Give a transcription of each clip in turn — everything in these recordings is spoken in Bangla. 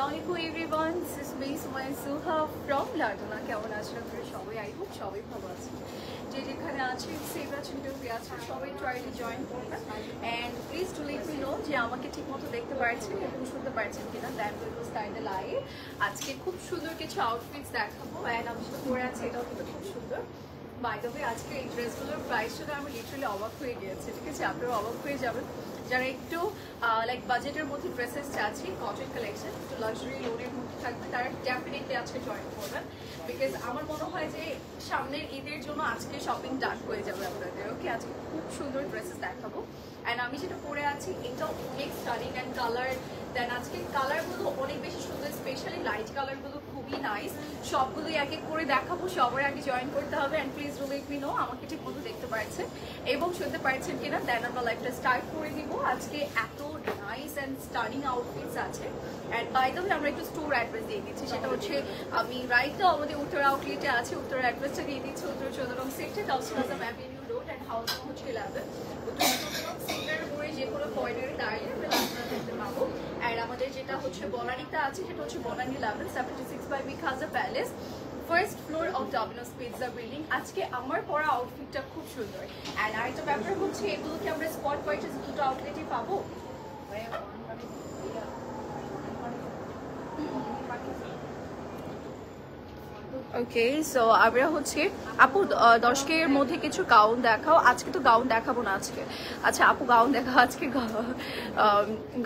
Assalamualaikum everyone, this is me Sumayya Suha from Lardana. কেমন আছেন আপনারা সবাই? আই হোপ সবাই ভালো আছেন। যে যেখানে আছেন সেভ আছেন কেউ আছেন সবাই ট্রাইলি জয়েন করবেন and please do let me know যে আমাকে ঠিকমতো দেখতে পাচ্ছেন এবং শুনতে পাচ্ছেন কিনা। That will start the live. আজকে খুব সুন্দর কিছু আউটফিটস দেখাবো এন্ড আমি যেটা পরে আছি এটাও কিন্তু খুব সুন্দর। বাই দ্য ওয়ে আজকে এই ড্রেসগুলোর প্রাইস শুনে আমি লিটারালি অবাক হয়ে গিয়েছি, ঠিক আছে? আপনারা অবাক হয়ে যাবেন যারা একটু লাইক বাজেটের মধ্যে ড্রেসেস চাচ্ছি, কটন কালেকশন একটু লাক্সারি লোনের মধ্যে থাকবে, তারা ডেফিনেটলি আজকে জয়েন করবেন। বিকজ আমার মনে হয় যে সামনের ঈদের জন্য আজকে শপিং ডান হয়ে যাবে আপনাদের। ওকে, আজকে খুব সুন্দর ড্রেসেস দেখাবো অ্যান্ড আমি যেটা পরে আছি এটাও অনেক স্টানিং অ্যান্ড কালার। দেন আজকে কালারগুলো অনেক বেশি সুন্দর, স্পেশালি লাইট কালারগুলো খুবই নাইস। সবগুলোই এক এক করে দেখাবো, সবার আগে জয়েন করতে হবে and please do let me no আমাকে ঠিক মতো দেখতে পাচ্ছেন এবং শুনতে পাচ্ছেন কিনা। দেন আমরা লাইভটা স্টার্ট করে দিব। আজকে এত নাইস অ্যান্ড স্টানিং আউটফিটস আছে অ্যান্ড বাই দ্য ওয়ে আমরা একটু স্টোর অ্যাড্রেস দিয়ে দিচ্ছি, সেটা হচ্ছে আমি রাইট তো আমাদের উত্তর আউটলেটে আছে। উত্তর অ্যাড্রেসটা দিয়ে দিচ্ছি উত্তর 14 নং সেক্টর, কাউসিল Azam avenue road and house number 11। উত্তর 14 নং সেক্টরের উপরে যে কোনো কর্নারে দাঁড়িয়ে আমরা আপনারা দেখতে পাবো। অ্যান্ড আমাদের যেটা হচ্ছে বনানীতে আছে সেটা হচ্ছে বনানী লেভেল 76 বাই বিখাজা palace, first floor of Domino's pizza building. আজকে আমার পরা আউটফিটটা খুব সুন্দর অ্যান্ড আরেকটা ব্যাপার হচ্ছে এগুলোকে আমরা স্পট পারচেজ দুটো আউটলেটে পাবো। ওকে, সো আমরা হচ্ছে আপু 10 মধ্যে কিছু গাউন দেখাও। আজকে তো গাউন দেখাবো না আজকে। আচ্ছা আপু গাউন দেখাও, আজকে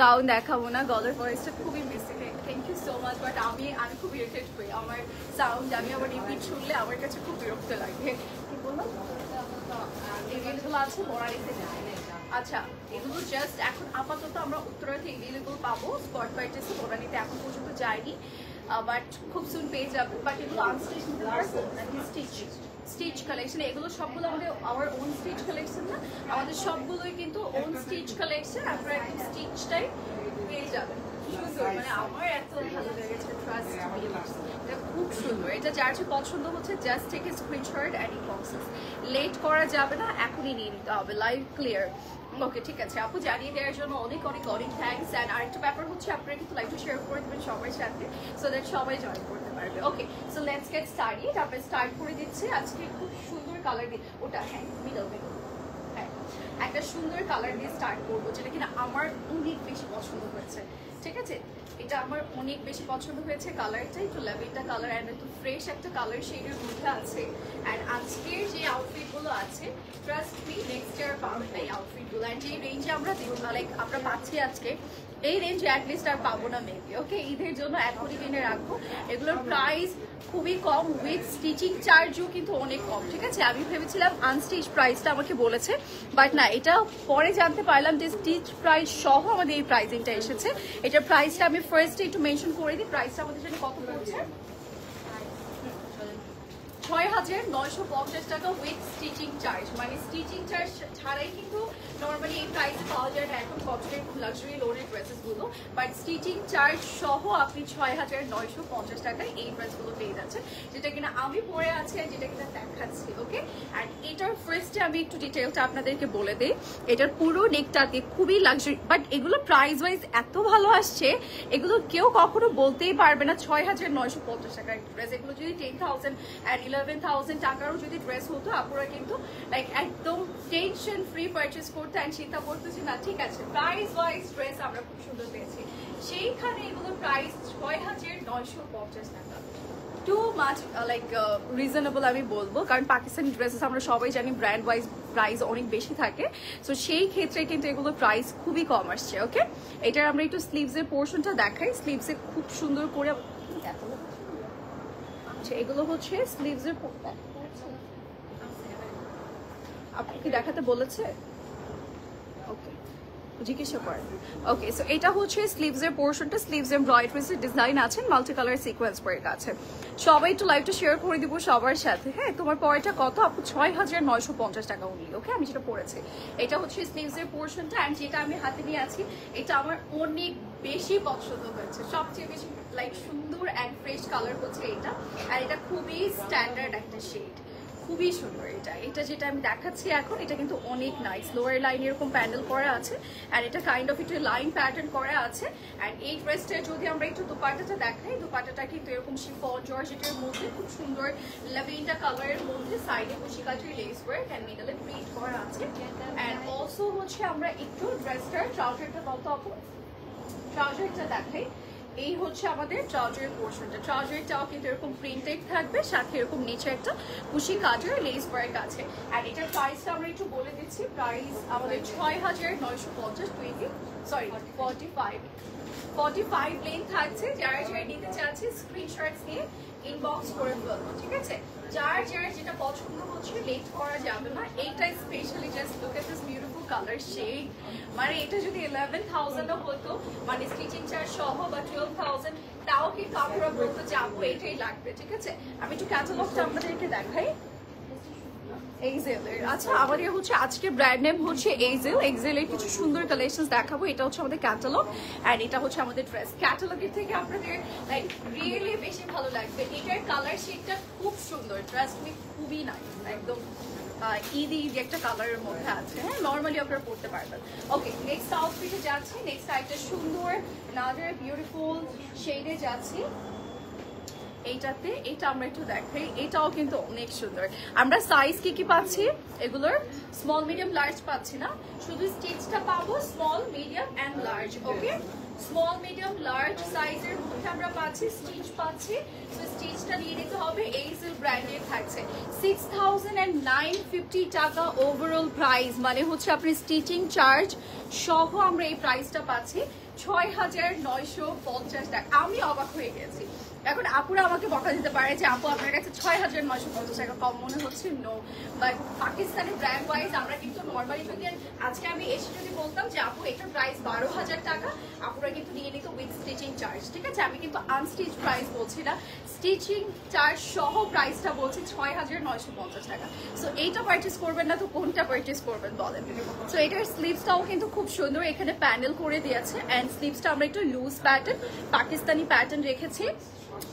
গাউন দেখাবো না। গলার ভয়েসটা খুবই missing, thank you so much. But আমি খুব ইরিটেট হই, আমার সাউন্ড আমি আবার রিপিট শুনলে আমার কাছে খুব বিরক্ত লাগে। কি বললাম এগুলো আছে বড়াইতে যায়। আচ্ছা এগুলো জাস্ট এখন আপাতত আমরা উত্তরাতে এগুলো পাবো, স্পট পারচেজে বড়াইতে এখন পর্যন্ত যায়নি, বাট খুব সুন পেয়ে যাবেন। বাট এগুলো আনস্টিচ নিতে পারবো নাকি স্টিচ কালেকশন? এগুলো সবগুলো আমাদের আওয়ার ওন স্টিচ কালেকশন না, আমাদের সবগুলোই কিন্তু ওন স্টিচ কালেকশন। আপনারা একদম স্টিচটাই পেয়ে যাবেন। মানে আমার এত ভালো লেগেছে, ট্রাস্ট মি, এটা খুব সুন্দর। এটা যার যে পছন্দ হচ্ছে just take a screenshot and ইনবক্সেস। লেট করা যাবে না, এখনই নিয়ে নিতে হবে, লাইভ ক্লিয়ার। ওকে ঠিক আছে আপু, জানিয়ে দেওয়ার জন্য অনেক অনেক অনেক থ্যাঙ্কস। অ্যান্ড আরেকটা ব্যাপার হচ্ছে আপনারা কিন্তু লাইভটা শেয়ার করে দেবেন সবার সাথে, সো দ্যাট সবাই জয়েন করতে পারবে। ওকে, সো লেটস গেট স্টার্টেড। আমরা স্টার্ট করে দিচ্ছি। আজকে খুব সুন্দর কালার দিয়ে ওটা, হ্যাঁ মিডল হ্যাঁ একটা সুন্দর কালার দিয়ে স্টার্ট করবো, যেটা কিনা আমার অনেক বেশি পছন্দ হয়েছে। ঠিক আছে, এটা আমার অনেক বেশি পছন্দ হয়েছে কালারটা, একটু ল্যাভেন্ডার কালার অ্যান্ড একটু ফ্রেশ একটা কালার শেডের মধ্যে আছে। অ্যান্ড আজকের যে আউটফিটগুলো আছে ট্রাস্ট মি নেক্সট ইয়ার পাবেন এই আউটফিটগুলো। অ্যান্ড যে রেঞ্জে আমরা লাইক আমরা পাচ্ছি আজকে এই রেঞ্জে অ্যাটলিস্ট আর পাবো না মেবি। ওকে, ঈদের জন্য এখনই কিনে রাখবো। এগুলোর প্রাইস খুবই কম, উইথ স্টিচিং চার্জও কিন্তু অনেক কম। ঠিক আছে, আমি ভেবেছিলাম আনস্টিচ প্রাইসটা আমাকে বলেছে, বাট না, এটা পরে জানতে পারলাম যে স্টিচ প্রাইস সহ আমাদের এই প্রাইসিংটা এসেছে। এটার প্রাইসটা আমি ফার্স্টে একটু মেনশন করে দিই। প্রাইসটা আমাদের জন্য কত পড়ছে? ৬,৯৫০ টাকা উইথ স্টিচিং চার্জ। মানে স্টিচিং চার্জ ছাড়াই কিন্তু নর্মালি এই প্রাইসে পাওয়া যায় না এখন কটনের লাক্সারি লোনের ড্রেসেসগুলো, বাট স্টিচিং চার্জ সহ আপনি ৬,৯৫০ টাকায় এই ড্রেসগুলো পেয়ে যাচ্ছেন, যেটা কিনা আমি পরে আছি আর যেটা কিনা দেখাচ্ছি। ওকে, অ্যান্ড এটার ফার্স্টে আমি একটু ডিটেলটা আপনাদেরকে বলে দিই। এটার পুরো নেকটাতে খুবই লাক্সারি, বাট এগুলো প্রাইস ওয়াইজ এত ভালো আসছে, এগুলো কেউ কখনো বলতেই পারবে না ৬,৯৫০ টাকার ড্রেস। এগুলো যদি 10,000 আর 11,000 টাকারও যদি ড্রেস হতো, আপনারা কিন্তু লাইক একদম টেনশন ফ্রি পারচেস করতে অ্যান্ড চিন্তা করতেছি না। ঠিক আছে, প্রাইস ওয়াইজ ড্রেস আমরা খুব সুন্দর পেয়েছি, সেইখানে এগুলোর প্রাইস ৬,৯৫০ টাকা। টু মাচ লাইক রিজনেবল আমি বলবো, কারণ পাকিস্তানি ড্রেসেস আমরা সবাই জানি ব্র্যান্ড ওয়াইজ প্রাইস অনেক বেশি থাকে, সো সেই ক্ষেত্রে কিন্তু এগুলো প্রাইস খুবই কম আসছে। ওকে, এটার আমরা একটু স্লিভসের পোর্শনটা দেখাই। স্লিভসে খুব সুন্দর করে এগুলো হচ্ছে স্লিভসের, আপনি কি দেখাতে বলেছে? ওকে, জিজ্ঞাসা করেন। ওকে, সো এটা হচ্ছে স্লিভসের পোর্শনটা। স্লিভস এমব্রয়ডারির ডিজাইন আছে, মাল্টি কালার সিকোয়েন্স পরে আছে। সবাই একটু লাইভটা শেয়ার করে দিব সবার সাথে। হ্যাঁ, তোমার পরেটা কত আপু? ৬,৯৫০ টাকা উনি। ওকে, আমি যেটা পড়েছি এটা হচ্ছে স্লিভসের পোর্শনটা। অ্যান্ড যেটা আমি হাতে নিয়ে আছি এটা আমার অনেক বেশি পছন্দ হয়েছে, সবচেয়ে বেশি লাইক সুন্দর অ্যান্ড ফ্রেশ কালার হচ্ছে এটা। আর এটা খুবই স্ট্যান্ডার্ড একটা শেড, খুবই সুন্দর। এটা যেটা আমি দেখাচ্ছি এখন, এটা কিন্তু অনেক নাইস। লোয়ার লাইন এরকম প্যান্ডেল করা আছে, অ্যান্ড এটা কাইন্ড অফ একটু লাইন প্যাটার্ন করা আছে। অ্যান্ড এই ড্রেসটা যদি আমরা একটু দোপাট্টাটা দেখাই, দোপাট্টাটা কিন্তু এরকম শিফন জর্জেটের মধ্যে খুব সুন্দর ল্যাভেন্ডার কালারের মধ্যে, সাইডে কুশিকাঠি লেস ওয়ার্ক অ্যান্ড মিডলে প্রিন্ট করা আছে। অ্যান্ড অলসো হচ্ছে আমরা একটু ড্রেসটার ট্রাউজারটা কত আপু, ট্রাউজারটা দেখাই। এই হচ্ছে আমাদের ট্রাউজারের পোর্শনটা। ট্রাউজারটাও কিন্তু এরকম প্রিন্টেড থাকবে, সাথে এরকম নিচে একটা কুশি কাটার লেস ওয়ার্ক আছে। আর এটার প্রাইসটা আমরা একটু বলে দিচ্ছি। প্রাইস আমাদের ৬,৯৫০, 45 লেন থাকছে। যারা নিতে চাচ্ছে স্ক্রিনশটস নিয়ে ইনবক্স করে ফেলবো, ঠিক আছে? যার যেটা পছন্দ হচ্ছে লেট করা যাবে না। এইটা specially just look at this beautiful colour shade. মানে এটা যদি 11,000 হতো, মানে স্টিচিং চার্জ সহ, বা 12,000, তাও কিন্তু আমরা বলতে যাবো এটাই লাগবে, ঠিক আছে? আমি একটু ক্যাটালগটা আপনাদেরকে দেখাই। এইজেলের, আচ্ছা আমাদের হচ্ছে আজকে ব্র্যান্ড নেম হচ্ছে এক্সেলের কিছু সুন্দর কালেকশন দেখাবো। এটা হচ্ছে আমাদের ক্যাটালগ, অ্যান্ড এটা হচ্ছে আমাদের ড্রেস। ক্যাটালগের থেকে আপনাদের লাইক রিয়েলি বেশি ভালো লাগবে। এটার কালার শেডটা খুব সুন্দর, ট্রাস্ট মি, খুবই নাইস, একদম ঈদি একটা কালারের মধ্যে আছে। হ্যাঁ, নর্মালি আপনারা পড়তে পারবেন। ওকে, নেক্সট আউটফিটে যাচ্ছি। নেক্সট একটা সুন্দর নাদার বিউটিফুল শেডে যাচ্ছি। এইটাতে এটা আমরা একটু দেখাই, এটাও কিন্তু অনেক সুন্দর। আমরা সাইজ কি পাচ্ছি এগুলোর? স্মল মিডিয়াম লার্জ পাচ্ছি না, শুধু স্টিচটা পাবো small medium and large. Okay, small medium large সাইজের মধ্যে আমরা পাচ্ছি, স্টিচ পাচ্ছি। তো স্টিচটা নিয়ে নিতে হবে। এইজেল ব্র্যান্ডের থাকছে 6,950 টাকা ওভারঅল প্রাইস, মানে হচ্ছে আপনি স্টিচিং চার্জ সহ আমরা এই প্রাইসটা পাচ্ছি 6,950 টাকা। আমি অবাক হয়ে গেছি। এখন আপুরা আমাকে বকা দিতে পারে যে আপু আপনার কাছে 6,950 টাকা কম মনে হচ্ছে। No, but Pakistani brand wise আমরা কিন্তু নর্মালি যদি আজকে আমি এসে যদি বলতাম যে আপু এটার প্রাইস 12,000 টাকা, আপুরা কিন্তু নিয়ে নিত উইথ স্টিচিং চার্জ, ঠিক আছে? আমি কিন্তু আনস্টিচ প্রাইস বলছি না, স্টিচিং চার্জ সহ প্রাইসটা বলছি 6,950 টাকা। সো এইটা পারচেস করবেন না তো কোনটা পারচেস করবেন বলেন? সো এটার স্লিভসটাও কিন্তু খুব সুন্দর, এখানে প্যানেল করে দিয়েছে। অ্যান্ড স্লিভসটা আমরা একটু লুজ প্যাটার্ন, পাকিস্তানি প্যাটার্ন রেখেছি।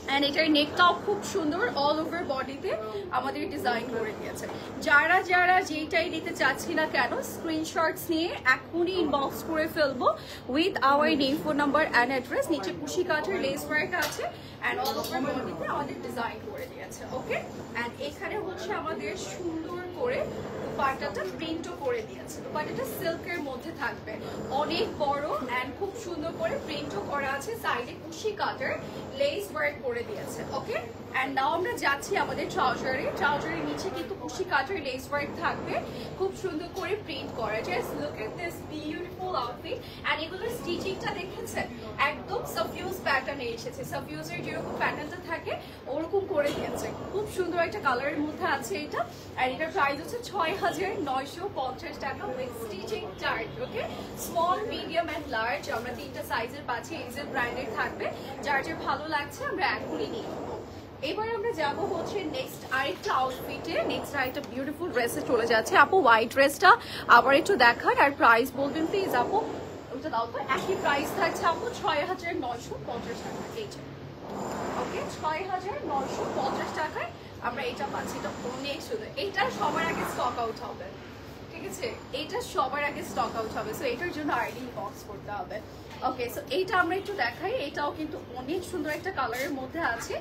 অ্যান্ড এটার নেকটাও খুব সুন্দর, অল ওভার বডিতে আমাদের ডিজাইন করে দিয়েছে। যারা যেইটাই নিতে চাচ্ছি না কেন, স্ক্রিনশটস নিয়ে এখনই ইনবক্স করে ফেলবো with our name, phone number and address. নিচে কুশি কাঠের লেস ওয়ার্ক আছে, অ্যান্ড অল ওভার বডিতে আমাদের ডিজাইন করে দিয়েছে। ওকে, অ্যান্ড এখানে হচ্ছে আমাদের সুন্দর করে দুপাট্টাটা প্রিন্টও করে দিয়েছে। দুপাট্টাটা সিল্কের মধ্যে থাকবে, অনেক বড় অ্যান্ড খুব সুন্দর করে প্রিন্টও করা আছে। সাইডে কুশি কাটার লেস ওয়ার্ক করে দিয়েছে। ওকে, অ্যান্ড নাও আমরা যাচ্ছি আমাদের ট্রাউজারের নিচে কিন্তু কুশি কাটার লেস ওয়ার্ক থাকবে, খুব সুন্দর করে প্রিন্ট করা। Just look at this beautiful outfit. And এগুলোর স্টিচিংটা দেখেছেন একদম সাফিউজ প্যাটার্নে এসেছে। সাফিউজের যেরকম প্যাটার্নটা থাকে ওরকম করে দিয়েছে, খুব সুন্দর একটা কালারের মধ্যে আছে এটা। আর এটার প্রাইস হচ্ছে 6,950 টাকা with stitching charge. Okay, small medium and large আমরা তিনটা সাইজের পাচ্ছি। এইজেল ব্র্যান্ডের থাকবে, যার ভালো লাগছে আমরা এখনই নিয়ে নেবো। এবার আমরা যাব হচ্ছে নেক্সট আরেকটা আউটফিটে। নেক্সট আরেকটা বিউটিফুল ড্রেসে চলে যাচ্ছে। আপু হোয়াইট ড্রেসটা আবার একটু দেখান আর প্রাইস বলবেন প্লিজ আপু। ওটা দাও তো। একই প্রাইস থাকছে আপু 6,950 টাকা। এইটা ওকে, 6,950 টাকায় আমরা এটা পাচ্ছি। এটা অনেক সুন্দর। এইটা সবার আগে স্টক আউট হবে, ঠিক আছে? এইটা সবার আগে স্টক আউট হবে, সো এটার জন্য আইডি বক্স করতে হবে। ওকে, সো এইটা আমরা একটু দেখাই। এটাও কিন্তু অনেক সুন্দর একটা কালারের মধ্যে আছে।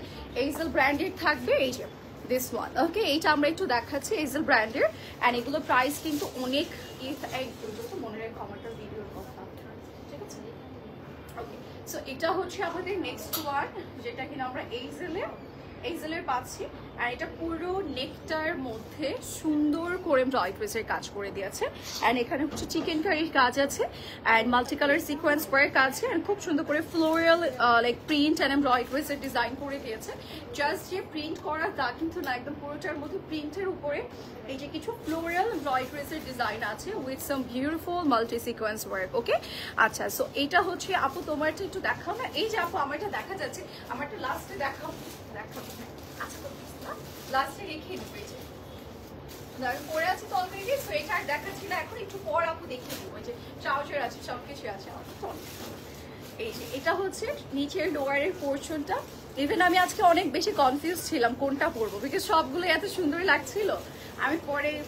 এইজেল ব্র্যান্ডের থাকবে, এই যে দিস ওয়ান। ওকে, এইটা আমরা একটু দেখাচ্ছি এইজেল ব্র্যান্ডের। অ্যান্ড এগুলো প্রাইস কিন্তু অনেক মনে রাখো আমাদের ভিডিওর কথা, ঠিক আছে? ওকে, সো এটা হচ্ছে আমাদের নেক্সট ওয়ান, যেটা কিনা আমরা এইজেলের পাচ্ছি। আর এটা পুরো নেকটার মধ্যে সুন্দর করে এমব্রয়ডারির কাজ করে দিয়েছে। অ্যান্ড এখানে হচ্ছে চিকেন কারির কাজ আছে, and multi colour sequence work আছে, অ্যান্ড খুব সুন্দর করে ফ্লোরাল লাইক প্রিন্ট অ্যান্ড এমব্রয়ডারির ডিজাইন করে দিয়েছে। জাস্ট যে প্রিন্ট করা তা কিন্তু না, একদম পুরোটার মধ্যে প্রিন্টের উপরে এই যে কিছু ফ্লোরাল এমব্রয়ডারির ডিজাইন আছে with some beautiful multi sequence work. Okay, আচ্ছা, সো এটা হচ্ছে আপু তোমারটা একটু দেখাও না। এই যে আপু আমারটা দেখা যাচ্ছে, আমারটা লাস্টে দেখাও। আচ্ছা, লাস্টে রেখে দিবো। এই যে পরে আছে তো অলরেডি, সো এটা আর দেখাচ্ছি না এখন, একটু পর আপু দেখিয়ে দিবো। এই যে ট্রাউজার আছে, সবকিছু আছে। এই যে এটা হচ্ছে নিচের লোয়ারের পোর্শনটা, ইভেন আমি আজকে অনেক বেশি কনফিউজ ছিলাম কোনটা পরবো, বিকজ সবগুলো এত সুন্দরই লাগছিল। আমি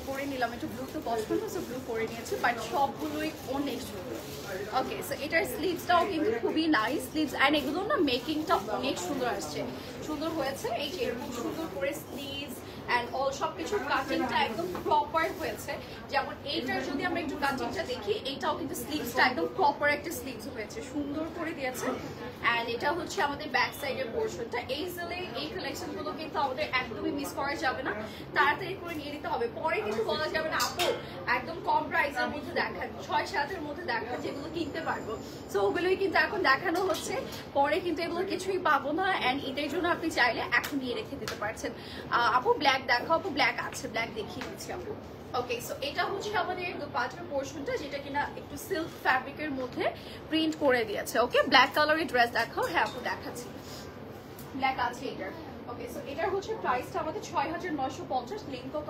পরে নিলাম, একটু ব্লু তো পছন্দ, সো ব্লু পরে নিয়েছি, বাট সবগুলোই অনেক সুন্দর। ওকে, সো এটার স্লিভসটাও কিন্তু খুবই নাইস স্লিভস, অ্যান্ড এগুলো না মেকিংটা অনেক সুন্দর আসছে, সুন্দর হয়েছে। এই যে এরকম সুন্দর করে স্লিভস অ্যান্ড অল সবকিছুর কাটিংটা একদম প্রপার হয়েছে। যেমন এইটার যদি আমরা একটু কাটিংটা দেখি, এইটাও কিন্তু স্লিভসটা একদম প্রপার একটা স্লিভস হয়েছে, সুন্দর করে দিয়েছে। অ্যান্ড এটা হচ্ছে আমাদের ব্যাক সাইডের পোর্শনটা। এই সেলের এই কালেকশনগুলো কিন্তু আমাদের একদমই মিস করা যাবে না, তাড়াতাড়ি করে নিয়ে নিতে হবে। পরে কিন্তু বলা যাবে না আপু একদম কম প্রাইসের মধ্যে দেখান, 6-7-এর মধ্যে দেখান যেগুলো কিনতে পারবো। সো ওগুলোই কিন্তু এখন দেখানো হচ্ছে, পরে কিন্তু এগুলো কিছুই পাবো না। অ্যান্ড এটার জন্য আপনি চাইলে এখন নিয়ে রেখে দিতে পারছেন। আপু ব্ল্যাক দেখাও, আপু ব্ল্যাক আছে, ব্ল্যাক দেখিয়ে দিচ্ছি আপু। ওকে, সো এটা হচ্ছে আমাদের দুপাট্টার পোর্শনটা, যেটা কিনা একটু সিল্ক ফ্যাব্রিকের মধ্যে প্রিন্ট করে দিয়েছে। ওকে, ব্ল্যাক কালারের ড্রেস দেখাও। হ্যাঁ আপু দেখাচ্ছি, ব্ল্যাক আছে এটার। ওকে, সো এটার হচ্ছে প্রাইসটা আমাদের 6950, লিঙ্ক কত?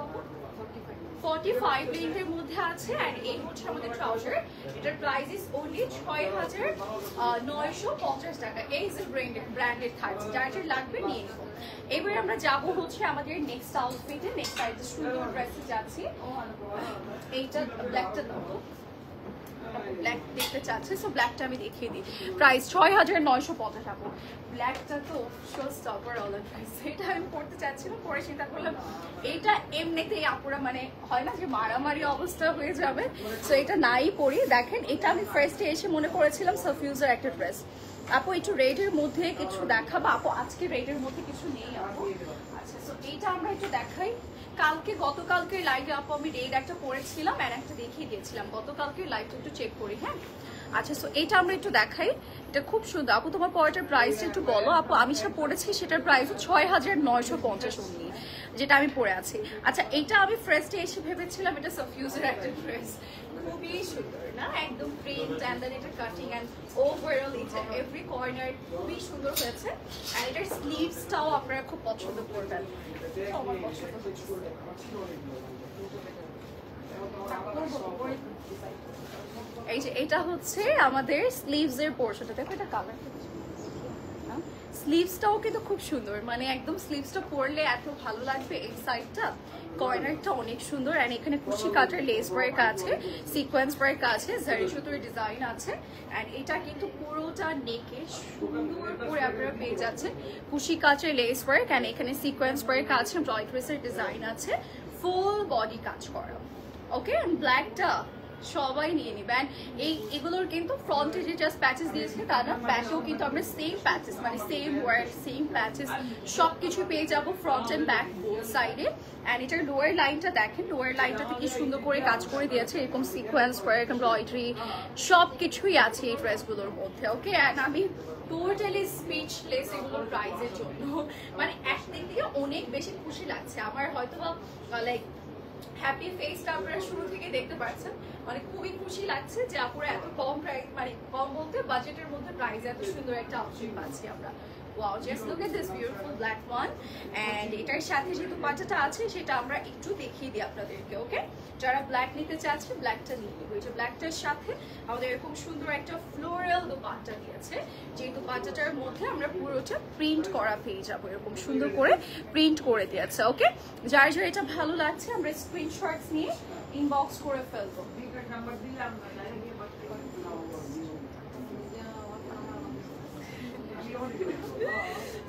45 লিঙ্কের মধ্যে আছে। অ্যান্ড এই হচ্ছে আমাদের ট্রাউজার, এটার প্রাইস ইজ অনলি 6950 টাকা। এই যে ব্র্যান্ডেড থাকছে, যার যার লাগবে নিয়ে নেব। এবার আমরা যাবো হচ্ছে আমাদের নেক্সট আউটফিটে, নেক্সট আইটেম সুন্দর ড্রেসে যাচ্ছি। এইটা ব্ল্যাকটা দেবো, ব্ল্যাক দেখতে চাচ্ছে, সো ব্ল্যাকটা আমি দেখিয়ে দিই। প্রাইস 6950 টাকা। ব্ল্যাকটা তো স্টপার অল প্রাইস, এটা আমি পড়তে চাচ্ছিলাম, পরে চিন্তা করলাম এইটা এমনিতেই আপুরা মানে হয় না যে মারামারি অবস্থা হয়ে যাবে, সো এটা নাই পরি। দেখেন এটা আমি ফার্স্টে এসে মনে করেছিলাম সাফিউজের একটা ড্রেস। আপু একটু রেডের মধ্যে কিছু দেখাবো? আপু আজকে রেডের মধ্যে কিছু নেই আপু। আচ্ছা, সো এইটা আমরা একটু দেখাই। গতকালকে লাইভে আপু আমি রেড একটা পরেছিলাম আর একটা দেখিয়ে দিয়েছিলাম, গতকালকে লাইভটা একটু চেক করি। হ্যাঁ, আচ্ছা, সো এইটা আমরা একটু দেখাই, এটা খুব সুন্দর। আপু তোমার পরেটার প্রাইসটা একটু বলো। আপু আমি সব পরেছি, সেটার প্রাইস 6950 অনলি, যেটা আমি পরে আছি। আচ্ছা, এইটা আমি ফার্স্টে এসে ভেবেছিলাম এটা সাফিউজের একটা ড্রেস, খুবই সুন্দর না, একদম প্রিন্ট অ্যান্ড দেন এটা কাটিং অ্যান্ড ওভারঅল এটা এভরি কর্নার খুবই সুন্দর হয়েছে। অ্যান্ড এটার স্লিভসটাও আপনারা খুব পছন্দ করবেন, আমার পছন্দ হয়েছে। এই যে এটা হচ্ছে আমাদের স্লিভস এর পোর্শনটা, দেখো এটা কালার, স্লিভসটাও কিন্তু খুব সুন্দর, মানে একদম স্লিভসটা পরলে এত ভালো লাগবে। এই সাইডটা কর্নারটা অনেক সুন্দর, অ্যান্ড এখানে কুশি কাটার লেস ওয়ার্ক আছে, সিকোয়েন্স ওয়ার্ক আছে, জারি সুতোর ডিজাইন আছে। অ্যান্ড এটা কিন্তু পুরোটা নেকে সুন্দর করে আপনারা পেয়ে যাচ্ছেন কুশি কাটার লেস ওয়ার্ক, অ্যান্ড এখানে সিকোয়েন্স ওয়ার্ক আছে, এমব্রয়ডারির ডিজাইন আছে, ফুল বডি কাজ করা। ওকে, ব্ল্যাকটা সবাই নিয়ে নিবেন। এগুলোর কিন্তু ফ্রন্টে যে জাস্ট প্যাচেস দিয়েছে তা না, ব্যাকেও কিন্তু আমরা সেম প্যাচেস মানে সেম ওয়ার্ক সেম প্যাচেস সবকিছু পেয়ে যাবো ফ্রন্ট এন্ড ব্যাক বোথ সাইডে। অ্যান্ড এটার লোয়ার লাইনটা দেখেন, লোয়ার লাইনটাতে কি সুন্দর করে কাজ করে দিয়েছে, এরকম সিকোয়েন্স ওয়ার্ক, এমব্রয়ডারি সব কিছুই আছে এই ড্রেসগুলোর মধ্যে। ওকে, অ্যান্ড আমি টোটালি স্পিচলেস এগুলোর প্রাইসের জন্য, মানে একদিক থেকে অনেক বেশি খুশি লাগছে আমার। হয়তো বা লাইক হ্যাপি ফেসটা আপনারা শুরু থেকে দেখতে পাচ্ছেন, মানে খুবই খুশি লাগছে যে আপুরা এত কম প্রাইস, মানে কম বলতে বাজেটের মধ্যে প্রাইস এত সুন্দর একটা অপশন পাচ্ছি আমরা। Wow, just look at this beautiful black one. And এটার সাথে যে দুপাট্টাটা আছে সেটা আমরা একটু দেখিয়ে দিই আপনাদেরকে। ওকে, যারা ব্ল্যাক নিতে চাচ্ছে ব্ল্যাকটা নিয়ে নেবো। এই যে ব্ল্যাকটার সাথে আমাদের এরকম সুন্দর একটা ফ্লোরাল দুপাট্টা দিয়েছে, যে দুপাট্টাটার মধ্যে আমরা পুরোটা প্রিন্ট করা পেয়ে যাবো, এরকম সুন্দর করে প্রিন্ট করে দিয়েছে। ওকে, যার যার এটা ভালো লাগছে আমরা স্ক্রিনশটস নিয়ে ইনবক্স করে ফেলবো।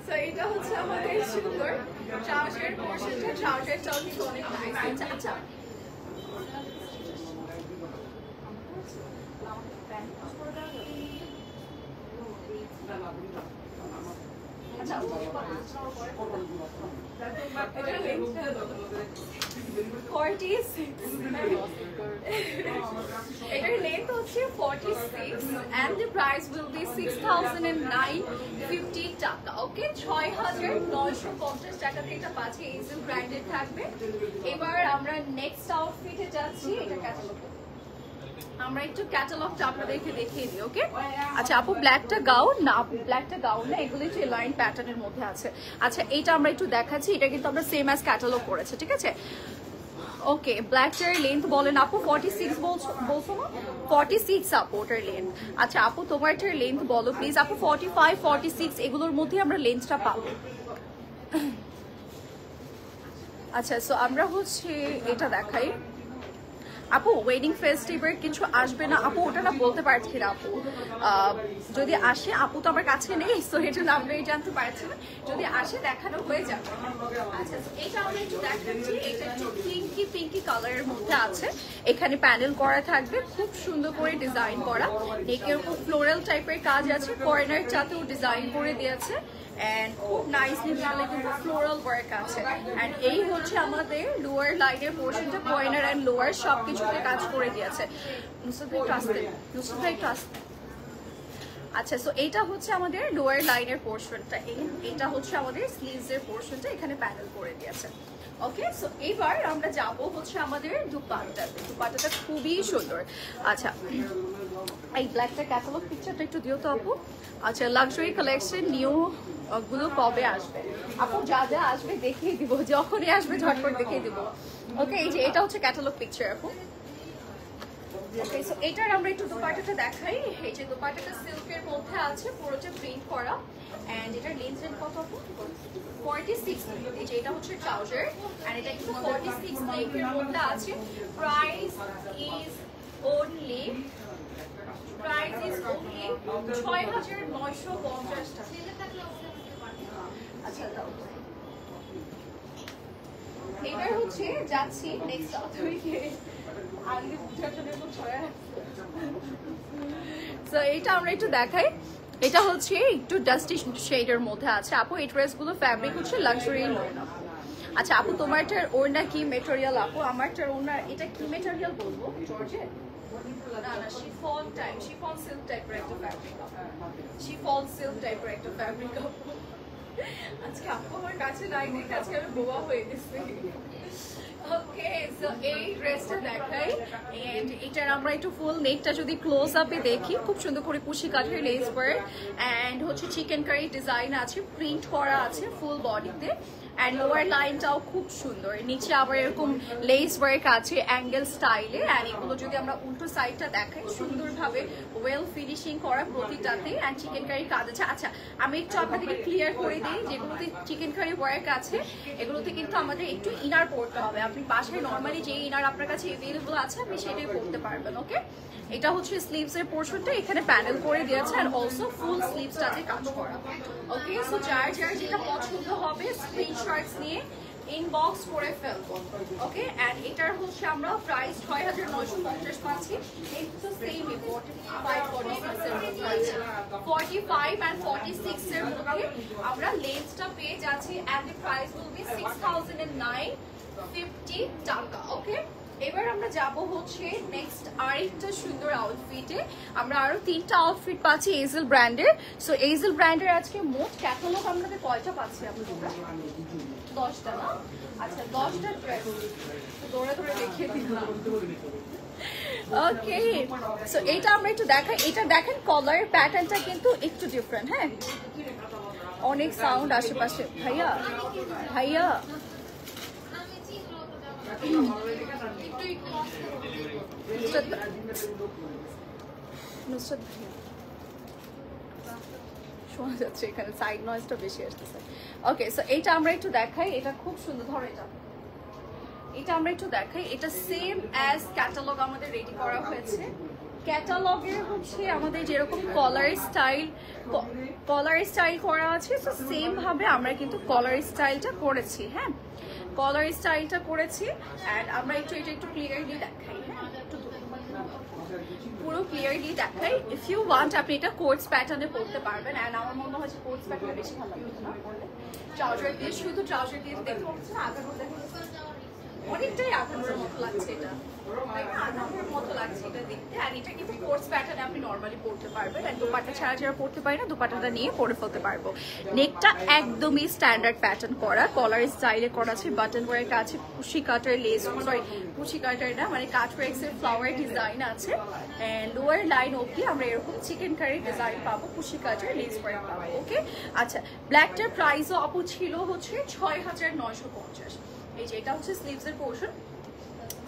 সো এটা হচ্ছে আমাদের সুন্দর ট্রাউজার পোর্শনটা, ট্রাউজারটাও কিন্তু অনেক নাইস। আচ্ছা, এটার লেন্থ হচ্ছে 46 and the price will be 6950 টাকা। ওকে, 6950 টাকাতে এটা পাচ্ছি, এইজেল ব্র্যান্ডেড থাকবে। এবার আমরা নেক্সট আউটফিটে যাচ্ছি, এটা ক্যাটালগ, আমরা একটু ক্যাটালগটা আপনাদেরকে দেখিয়ে দিই। ওকে, আচ্ছা আপু ব্ল্যাকটা গাউন না? আপু ব্ল্যাকটা গাউন না, এগুলো একটু লাইন প্যাটার্নের মধ্যে আছে। আচ্ছা, এইটা আমরা একটু দেখাচ্ছি, এটা কিন্তু আমরা সেম অ্যাজ ক্যাটালগ করেছে, ঠিক আছে? ওকে, ব্ল্যাকটার লেন্থ বলেন আপু 46 বলছো না? 46 আপু ওটার লেন্থ। আচ্ছা আপু তোমারটার লেন্থ বলো প্লিজ। আপু 45 46 এগুলোর মধ্যে আমরা লেন্থটা পাবো। আচ্ছা সো আমরা হচ্ছে এটা দেখাই। আপু ওয়েডিং ফেস্টিভ্যাল কিছু আসবে না আপু? ওটা না বলতে পারছি না আপু, যদি আসে, আপু তো আমার কাছে নেই, সো এটা না আমরা জানতে পারছি না, যদি আসে দেখানো হয়ে যাবে। আচ্ছা এটা আমরা একটু দেখাচ্ছি, এটা একটু পিঙ্কি পিঙ্কি কালারের মধ্যে আছে, এখানে প্যানেল করা থাকবে, খুব সুন্দর করে ডিজাইন করা, নেকের উপর ফ্লোরাল টাইপের কাজ আছে, কর্নার চাতেও ডিজাইন করে দিয়েছে, and খুব নাইসলি কিন্তু ফ্লোরাল ওয়ার্ক আছে। এন্ড এই হচ্ছে আমাদের লোয়ার লাইনের পোর্শনটা, কর্নার এন্ড লোয়ার সবকিছুতে কাজ করে দিয়েছে। নুসরাত ভাই ট্রাস্টে, নুসরাত ভাই ট্রাস্ট। আচ্ছা সো এটা হচ্ছে আমাদের লোয়ার লাইনের পোর্শনটা, এটা হচ্ছে আমাদের স্লিভস এর পোর্শনটা, এখানে প্যানেল করে দিয়েছে। ওকে সো এবার আমরা যাব হচ্ছে আমাদের দুপাট্টাতে। দুপাট্টাটা খুবই সুন্দর। আচ্ছা এই ব্ল্যাকটা ক্যাটালগ পিকচারটা একটু দিও তো আপু। আচ্ছা লাক্সারি কালেকশন নিউ গুলো কবে আসবে আপু? যা যা আসবে দেখিয়ে দিব, যখনই আসবে ঝটপট দেখিয়ে দিব। ওকে এই যে এটা হচ্ছে ক্যাটালগ পিকচার আপু। ওকে সো এটার আমরা একটু দুপাট্টাটা দেখাই। এই যে দুপাট্টাটা সিল্কের মধ্যে আছে, পুরোটা প্রিন্ট করা, এন্ড এটার লেন্থ কত আপু? 46। এই যে এটা হচ্ছে ট্রাউজার, এন্ড এটা কিন্তু 46 লেন্থের মধ্যে আছে। প্রাইস ইজ only 6,950 টাকা। আচ্ছা দাও। এবার হচ্ছে যাচ্ছি নেক্সট আউটফিটে। আগে বুঝার জন্য একটু ছড়া রাখছি। সো এটা আমরা একটু দেখাই। এটা হচ্ছে একটু ডাস্টি শেডের মধ্যে আছে আপু। এই ড্রেসগুলো ফ্যাব্রিক হচ্ছে লাক্সারি ওড়না। আচ্ছা আপু তোমারটার ওড়না কি মেটেরিয়াল আপু? আমারটার ওড়না এটা কি মেটেরিয়াল বলবো? জর্জেট না না, শিফন টাইপ, শিফন সিল্ক টাইপের একটা ফ্যাব্রিক, শিফন সিল্ক টাইপের একটা ফ্যাব্রিক। আজকে আপু আমার কাছে নাই, দেখে আজকে আমি বোবা হয়ে গেছি। ওকে সো এই ড্রেসটা দেখাই, এন্ড এটার আমরা একটু ফুল নেকটা যদি ক্লোজ আপে দেখি, খুব সুন্দর করে কুশি কাঠের লেস ওয়ার্ক, এন্ড হচ্ছে চিকেন কারি ডিজাইন আছে, প্রিন্ট করা আছে ফুল বডিতে, এন্ড লোয়ার লাইনটাও খুব সুন্দর, নিচে আবার এরকম লেস ওয়ার্ক আছে অ্যাঙ্গেল স্টাইলে, এন্ড এগুলো যদি আমরা উল্টো সাইডটা দেখাই, সুন্দরভাবে ওয়েল ফিনিশিং করা প্রতিটাতে, এন্ড চিকেন কারি কাজ আছে। আচ্ছা আমি একটু আপনাদেরকে ক্লিয়ার করে দিই, যেগুলোতে চিকেন কারি ওয়ার্ক আছে এগুলোতে কিন্তু আমাদের একটু ইনার পড়তে হবে। আপনি বাসায় নর্মালি যে ইনার আপনার কাছে অ্যাভেলেবল আছে আপনি সেটাই পড়তে পারবেন। ওকে এটা হচ্ছে স্লিভস এর পোর্শনটা, এখানে প্যানেল করে দিয়েছে, আর অলসো ফুল স্লিভসটাতে কাজ করা। ওকে সো যার যার যেটা পছন্দ হবে স্ক্রিনশটস নিয়ে ইনবক্স করে ফেলবো। ওকে এন্ড এটার হচ্ছে আমরা প্রাইস 6,950 পাচ্ছি। একটু সেম 45 46 এর মধ্যে আছে, 45 and 46 এর মধ্যে আমরা লেন্থটা পেয়ে যাচ্ছি, and the price will be 6,950 টাকা। ওকে এবার আমরা যাব হচ্ছে নেক্সট আরেকটা সুন্দর আউটফিটে। আমরা আরো 3টা আউটফিট পাচ্ছি এজেল ব্র্যান্ডের। সো এজেল ব্র্যান্ডের আজকে মোট ক্যাটালগ আমাদের কয়টা পাচ্ছি আমরা? 10টা না? আচ্ছা 10টা ড্রেস দৌড়ে দৌড়ে দেখিয়ে দিলাম। ওকে সো এটা আমরা একটু দেখাই। এটা দেখেন কলার প্যাটার্নটা কিন্তু একটু ডিফারেন্ট। হ্যাঁ অনেক সাউন্ড আশেপাশে। ভাইয়া ভাইয়া শোনা যাচ্ছে এখানে, সাইড নয়েজটা বেশি আসতেছে। ওকে সো এটা আমরা একটু দেখাই, এটা খুব সুন্দর। ধরো এটা আমরা একটু দেখাই। এটা সেম অ্যাজ ক্যাটালগ আমাদের রেডি করা হয়েছে। ক্যাটালগের হচ্ছে আমাদের যেরকম কলার স্টাইল করা আছে, সো সেম ভাবে আমরা কিন্তু কলার স্টাইলটা করেছি। হ্যাঁ কলার স্টাইলটা করেছি, এন্ড আমরা একটু এটা একটু ক্লিয়ারলি দেখাই। হ্যাঁ একটু পুরো ক্লিয়ারলি দেখাই। ইফ ইউ ওয়ান্ট আপনি এটা কোটস প্যাটার্নে পড়তে পারবেন, এন্ড আমার মনে হয় যে কোটস প্যাটার্নে বেশি ভালো লাগবে না পড়লে। ট্রাউজার দিয়ে, শুধু ট্রাউজার দিয়ে দেখতে পাচ্ছেন না, আগানো দেখা যাচ্ছে অনেকটাই আগানোর মতো লাগছে, এটা আগানোর মতো লাগছে এটা দেখতে। আর এটা কিন্তু কোটস প্যাটার্নে আপনি নর্মালি পড়তে পারবেন, আর দুপাট্টা ছাড়া যারা পড়তে পারে না দুপাট্টাটা নিয়ে পরে ফেলতে পারবো। নেকটা একদমই স্ট্যান্ডার্ড প্যাটার্ন করা, কলার স্টাইলে করা আছে, বাটন ওয়ার্ক আছে, কুশি কাটার লেস, সরি কুশি কাটার না মানে কাট ওয়ার্কসের ফ্লাওয়ার ডিজাইন আছে, লোয়ার লাইন অবধি আমরা এরকম চিকেন কারি ডিজাইন পাবো, কুশি কাটার লেস ওয়ার্ক পাবো। ওকে আচ্ছা ব্ল্যাকটার প্রাইসও আপু ছিল হচ্ছে 6,950। এই যে এটা হচ্ছে স্লিভস এর পোর্শন,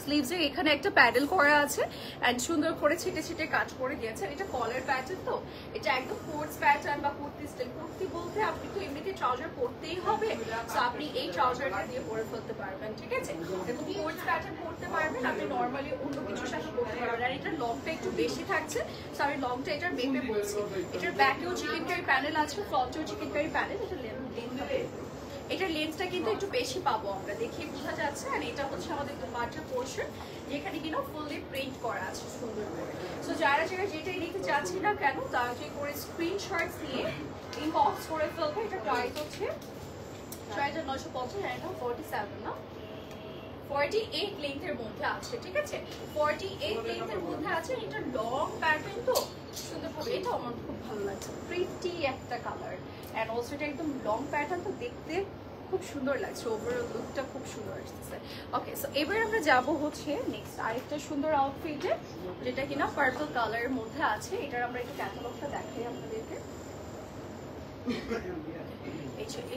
স্লিভসের এখানে একটা প্যাডেল করা আছে এন্ড সুন্দর করে ছিটে ছিটে কাজ করে দিয়েছে। এটা কলার প্যাটার্ন, তো এটা একদম কোটস প্যাটার্ন বা কুর্তি স্টাইল। কুর্তি বলতে আপনি তো এমনিতে ট্রাউজার পরতেই হবে, সো আপনি এই ট্রাউজারটা দিয়ে পরে ফেলতে পারবেন, ঠিক আছে। দেখুন কোটস প্যাটার্ন পরতে পারবেন, আপনি নর্মালি অন্য কিছুর সাথে পরতে পারবেন। আর এটার লংটা একটু বেশি থাকছে, সো আমি লংটা এটার মেপে বলছি। এটার ব্যাকেও চিকেন কারি প্যানেল আছে, ফ্রন্টেও চিকেন কারি প্যানেল। এটা এটার লেন্থটা কিন্তু একটু বেশি পাবো আমরা, দেখে বোঝা যাচ্ছে। আর এটা হচ্ছে আমাদের দুপাট্টার পোর্শন, যেখানে কিনা ফুললি প্রিন্ট করা আছে সুন্দর করে। সো যারা যারা যেটাই নিতে চাচ্ছি না কেন, তাড়াতাড়ি করে স্ক্রিনশট নিয়ে ইনবক্স করে ফেলবে। এটা প্রাইস হচ্ছে 950, এটা 47 না 48 লেন্থের মধ্যে আছে, ঠিক আছে। 48 লেন্থের মধ্যে আছে। এটা লং প্যাটার্ন, তো সুন্দর করে, এটা আমার খুব ভালো লাগছে, প্রিটি একটা কালার এন্ড অলসো এটা একদম লং প্যাটার্ন, তো দেখতে খুব সুন্দর লাগছে। ওভারঅল লুকটা খুব সুন্দর আসছে। ওকে, সো এবার আমরা যাব হচ্ছে নেক্সট আরেকটা সুন্দর আউটফিটে, যেটা কিনা পার্পল কালারের মধ্যে আছে। এটার আমরা একটু ক্যাটালগটা দেখাই আপনাদেরকে।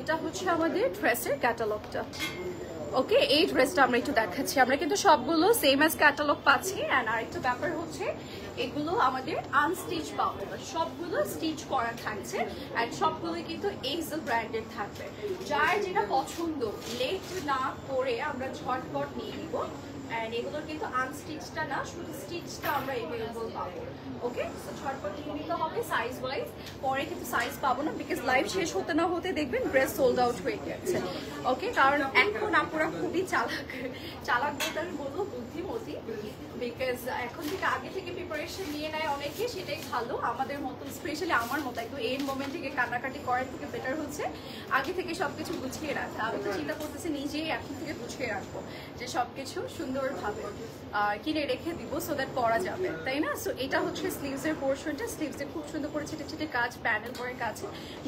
এটা হচ্ছে আমাদের ড্রেসের ক্যাটালগটা। ওকে, এই ড্রেসটা আমরা একটু দেখাচ্ছি। আমরা কিন্তু সবগুলো সেম অ্যাজ ক্যাটালগ পাচ্ছি। অ্যান্ড আরেকটা ব্যাপার হচ্ছে এগুলো আমাদের আনস্টিচ পাবো, সবগুলো স্টিচ করা থাকছে অ্যান্ড সবগুলোই কিন্তু এইজেল ব্র্যান্ডের থাকবে। যার যেটা পছন্দ লেট না করে আমরা ঝটপট নিয়ে নিব। অ্যান্ড এগুলোর কিন্তু আনস্টিচটা না, শুধু স্টিচটা আমরা এভেলেবল পাবো। ওকে, ঝটপট নিয়ে নিতে হবে সাইজ ওয়াইজ, পরে কিন্তু সাইজ পাবো না, বিকজ লাইভ শেষ হতে না হতে দেখবেন ড্রেস সোল্ড আউট হয়ে গেছে। ওকে, কারণ এখন আপুরা খুবই চালাক বলতে আমি বলবো বুদ্ধিমতী, বিকজ এখন থেকে আগে থেকে প্রিপারেশন নিয়ে নেয় অনেকে, সেটাই ভালো। আমাদের মতো স্পেশালি আমার মতো একটু এর মোমেন্ট থেকে কান্নাকাটি করার থেকে বেটার হচ্ছে আগে থেকে সবকিছু গুছিয়ে রাখা। আমি তো চিন্তা করতেছি নিজেই এখন থেকে গুছিয়ে রাখবো, যে সবকিছু সুন্দরভাবে কিনে রেখে দিব, সো দ্যাট পরা যাবে, তাই না। সো এটা হচ্ছে স্লিভসের পোর্শনটা। স্লিভসে খুব সুন্দর করে ছিটে ছিটে কাজ, প্যানেল করে কাজ,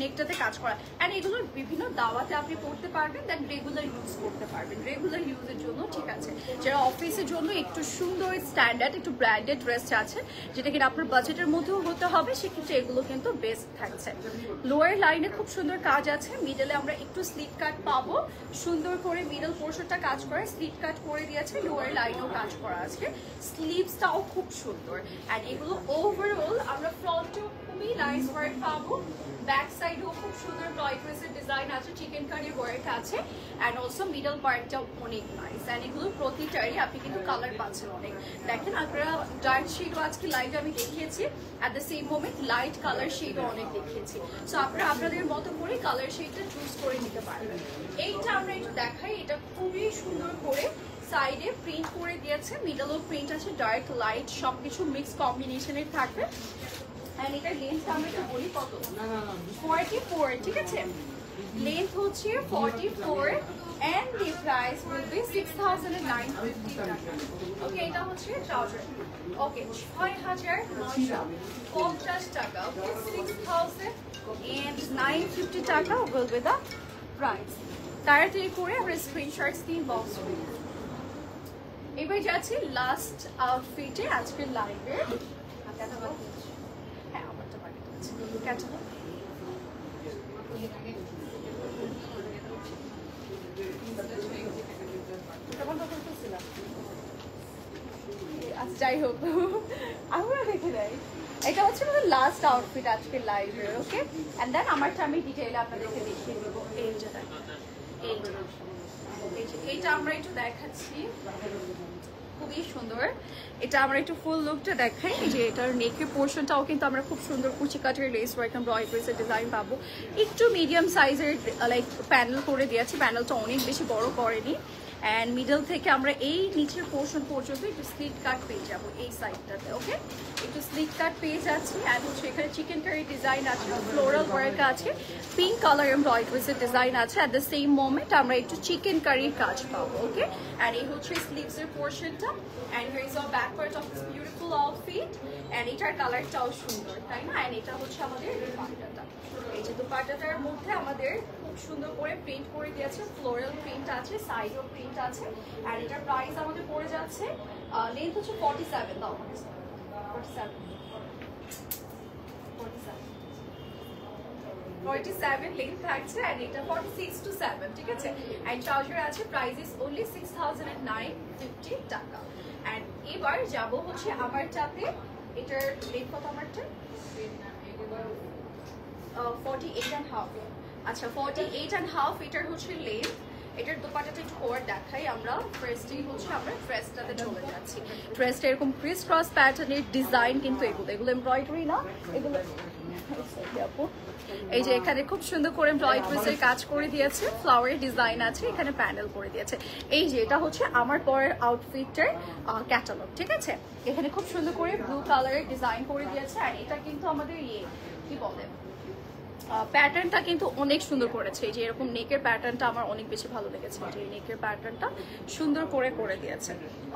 নেকটাতে কাজ করা। অ্যান্ড এগুলোর বিভিন্ন দাওয়াতে আপনি পড়তে পারবেন, দেন রেগুলার ইউজ করতে পারবেন, রেগুলার ইউজের জন্য, ঠিক আছে। যারা অফিসের জন্য একটু সুন্দর স্ট্যান্ডার্ড একটু ব্র্যান্ডেড ড্রেস আছে, যেটা কিনা আপনার বাজেটের মধ্যেও হতে হবে, সেক্ষেত্রে এগুলো কিন্তু বেস্ট থাকছে। লোয়ার লাইনে খুব সুন্দর কাজ আছে, মিডলে আমরা একটু স্লিট কাট পাবো, সুন্দর করে মিডল পোর্শনটা কাজ করে স্লিট কাট করে দিয়েছে, লোয়ার লাইনেও কাজ করা আছে, স্লিভসটাও খুব সুন্দর। অ্যান্ড এগুলো ওভারঅল আমরা ফ্রন্টেও খুবই নাইস ওয়ার্ক পাবো, ব্যাক সাইডেও খুব সুন্দর টয়ক্রেসের ডিজাইন আছে, চিকেন কারি ওয়ার্ক আছে, অ্যান্ড অলসো মিডল পার্টটাও অনেক নাইস। অ্যান্ড এগুলো প্রতিটারই আপনি কিন্তু কালার পাচ্ছেন অনেক। দেখেন আপনারা ডার্ক শেডও আজকে লাইভে আমি দেখিয়েছি, at the same moment light colour শেডও অনেক দেখিয়েছি। সো আপনারা আপনাদের মতো করে কালার শেডটা চুজ করে নিতে পারবেন। এইটা আমরা একটু দেখাই, এটা খুবই সুন্দর করে সাইডে প্রিন্ট করে দিয়েছে, মিডলও প্রিন্ট আছে, ডার্ক লাইট সবকিছু মিক্স কম্বিনেশনের থাকবে। এন্ড এটার লেন্থ আমরা একটু বলি কত, 44, ঠিক আছে। লেন্থ হচ্ছে 44 and the price will be 6,950 টাকা। ওকে, এটা হচ্ছে ট্রাউজার। ওকে, 6,950 টাকা। ওকে, 6,950 টাকা will be the price। তাড়াতাড়ি করে আমরা স্ক্রিনশটস দিয়ে বক্স করি। এবার যাচ্ছি লাস্ট আউটফিটে আজকের লাইভে। হ্যাঁ, আমারটা বাকি আছে ক্যাটালগ। আচ্ছা, যাই হোক, আমরা দেখে যাই। এটা হচ্ছে আমাদের লাস্ট আউটফিট আজকের লাইভে। ওকে, অ্যান্ড দেন আমারটা আমি ডিটেইলে আপনাদেরকে দেখিয়ে দেবো। এইটা আমরা একটু দেখাচ্ছি, খুবই সুন্দর। এটা আমরা একটু ফুল লুকটা দেখাই, যে এটার নেকের পোর্শনটাও কিন্তু আমরা খুব সুন্দর কুচি কাটের লেস ওয়ার্ক এমব্রয়ডারির ডিজাইন পাবো। একটু মিডিয়াম সাইজের লাইক প্যানেল করে দিয়েছি, প্যানেলটা অনেক বেশি বড় করেনি। অ্যান্ড মিডল থেকে আমরা এই নিচের পোর্শন পর্যন্ত একটু স্লিট কাট পেয়ে যাবো এই সাইডটাতে। ওকে, একটু স্লিট কাট পেয়ে যাচ্ছি। অ্যান্ড হচ্ছে এখানে চিকেন কারি ডিজাইন আছে, ফ্লোরাল ওয়ার্ক আছে, পিঙ্ক কালার এমব্রয়ডারির ডিজাইন আছে। অ্যাট দ্য সেম মোমেন্ট আমরা একটু চিকেন কারির কাজ পাবো। ওকে, অ্যান্ড এই হচ্ছে স্লিভসের পোর্শনটা। And here is a back part of this beautiful outfit. And এটার কালারটাও সুন্দর, তাই না। অ্যান্ড এটা হচ্ছে আমাদের দুপাট্টাটা। এই যে দুপাট্টাটার মধ্যে আমাদের খুব সুন্দর করে প্রিন্ট করে দিয়েছে, ফ্লোরাল প্রিন্ট আছে, সাইডও প্রিন্ট আছে। আর এটার প্রাইস আমাদের পড়ে যাচ্ছে, লেন্থ হচ্ছে 47, দাও 47। 47 লেন্থ থাকছে এন্ড এটা 46 to 7 ঠিক আছে এন্ড ট্রাউজার আছে প্রাইস ইজ অনলি 6950 টাকা এন্ড এবার যাব হচ্ছে আমারটাতে এটার লেন্থ কত আমারটা 48 and half আচ্ছা 48 and half এটার হচ্ছে লেন্থ এটার দোপাট্টাটা একটু ওর দেখাই আমরা ফার্স্টেই হচ্ছে আমরা ড্রেসটাতে চলে যাচ্ছি ড্রেসটা এরকম ক্রিস ক্রস প্যাটার্নের ডিজাইন কিন্তু এগুলো এমব্রয়ডারি না এগুলো এই যে এখানে খুব সুন্দর করে এমব্রয়ডারির কাজ করে দিয়েছে ফ্লাওয়ারের ডিজাইন আছে এখানে প্যানেল করে দিয়েছে এই যে এটা হচ্ছে আমার পরের আউটফিটের ক্যাটালগ ঠিক আছে এখানে খুব সুন্দর করে ব্লু কালারের ডিজাইন করে দিয়েছে আর এটা কিন্তু আমাদের কি বলে প্যাটার্নটা কিন্তু অনেক সুন্দর করেছে এই যে এরকম নেকের প্যাটার্নটা আমার অনেক বেশি ভালো লেগেছে যে নেকের প্যাটার্নটা সুন্দর করে দিয়েছে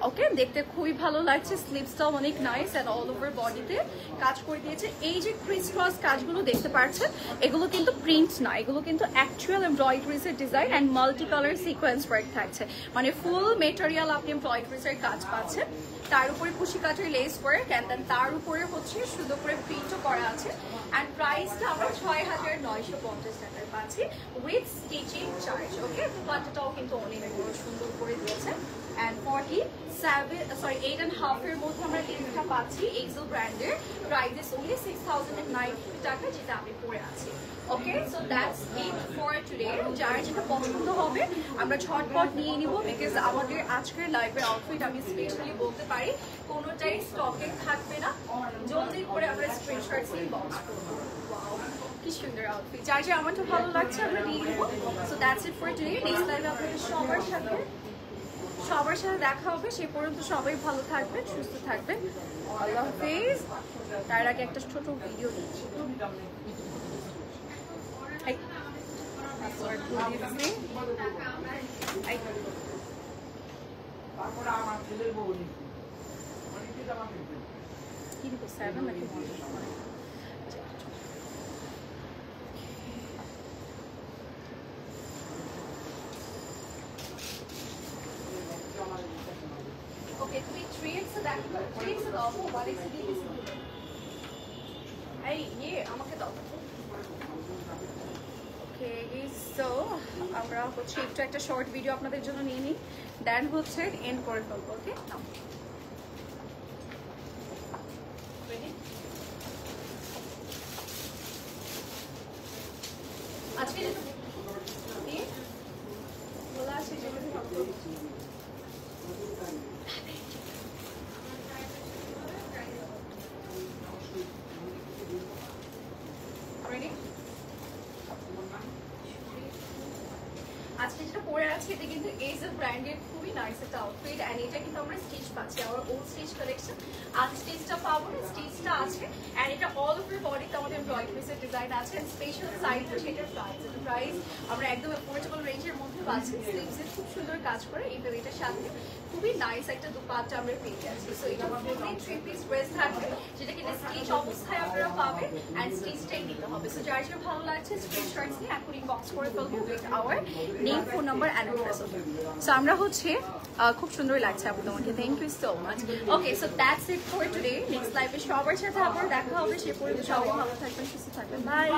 ওকে দেখতে খুবই ভালো লাগছে স্লিভসটাও অনেক নাইস এন্ড অল ওভার বডিতে কাজ করে দিয়েছে এই যে ক্রিস ক্রস কাজগুলো দেখতে পাচ্ছেন এগুলো কিন্তু প্রিন্ট না এগুলো কিন্তু অ্যাকচুয়াল এমব্রয়ডারিজের design and multi colour sequence work থাকছে মানে ফুল মেটেরিয়াল আপনি এমব্রয়ডারিজের কাজ পাচ্ছেন তার উপরে কুশি কাঠের লেস ওয়ার্ক এন্ড দেন তার উপরে হচ্ছে সুন্দর করে প্রিন্টও করা আছে এন্ড প্রাইসটা আমরা 6950 টাকায় পাচ্ছি উইথ স্টিচিং চার্জ ওকে দোপাট্টাটাও কিন্তু অনেক সুন্দর করে দিয়েছে এন্ড 8 and half এর মধ্যে আমরা লেন্থটা পাচ্ছি এক্সেল ব্র্যান্ডের প্রাইস ইজ অনলি 6090 টাকা যেটা আমি পরে আছি ওকে so that's it for today যার যেটা পছন্দ হবে আমরা ঝটপট নিয়ে নিব বিকজ আমাদের আজকের লাইভের আউটফিট আমি স্পেশালি বলতে পারি কোনোটাই স্টকে থাকবে না জলদি করে আমরা স্ক্রিনশটস ইনবক্স করব কি সুন্দর আউটফিট যার যে আমারটা ভালো লাগছে আমরা নিয়ে নিব so that's it for today next লাইভে আপনাদের সবার সাথে দেখা হবে সে পর্যন্ত সবাই ভালো থাকবেন সুস্থ থাকবেন আল্লাহ হাফেজ তার আগে একটা ছোট ভিডিও নিচ্ছি কি দিব 7 নাকি 1 Okay, তুমি 3x দেখো 3x দাও 1x দিয়ে এই আমাকে দাও ওকে সো আমরা হচ্ছে একটু একটা শর্ট ভিডিও আপনাদের জন্য নিয়ে নিই দেন হচ্ছে এন্ড করে ফেলবো ওকে নাও আজকে বলা আছে যেগুলো আজকে যেটা পরে আছে এটা কিন্তু এজেল ব্র্যান্ডের খুবই নাইস একটা আউটফিট এন্ড এটা কিন্তু আমরা স্টিচ পাচ্ছি আমার ওল্ড স্টিচ কালেকশন আর স্টিচটা পাবো না স্টিচটা আছে এন্ড এটা অল ওভার বডিতে আমাদের এমব্রয়ডারিজের ডিজাইন আছে এন্ড স্পেশাল সাইজ সেটার প্রাইস আমরা একদম অ্যাফোর্ডেবল রেঞ্জের মধ্যে পাচ্ছি স্লিভসে খুব সুন্দর কাজ করে এবং এটার সাথে খুবই নাইস একটা দুপাট্টা আমরা পেয়ে যাচ্ছি সো এটা আমাদের 3 পিস ড্রেস থাকবে যেটা কিনা স্টিচ অবস্থায় আপনারা পাবেন এন্ড স্টিচটাই নিতে হবে সো যার যেটা ভালো লাগছে স্ক্রিনশটস নিয়ে এখন ইনবক্স করে ফেলবো with our name phone number and address okay so আমরা হচ্ছে খুব সুন্দর লাগছে আপু তোমাকে thank you so much okay so that's it for today next লাইভে সবার সাথে আবার দেখা হবে সে পর্যন্ত সবাই ভালো থাকবেন সুস্থ থাকবেন বাই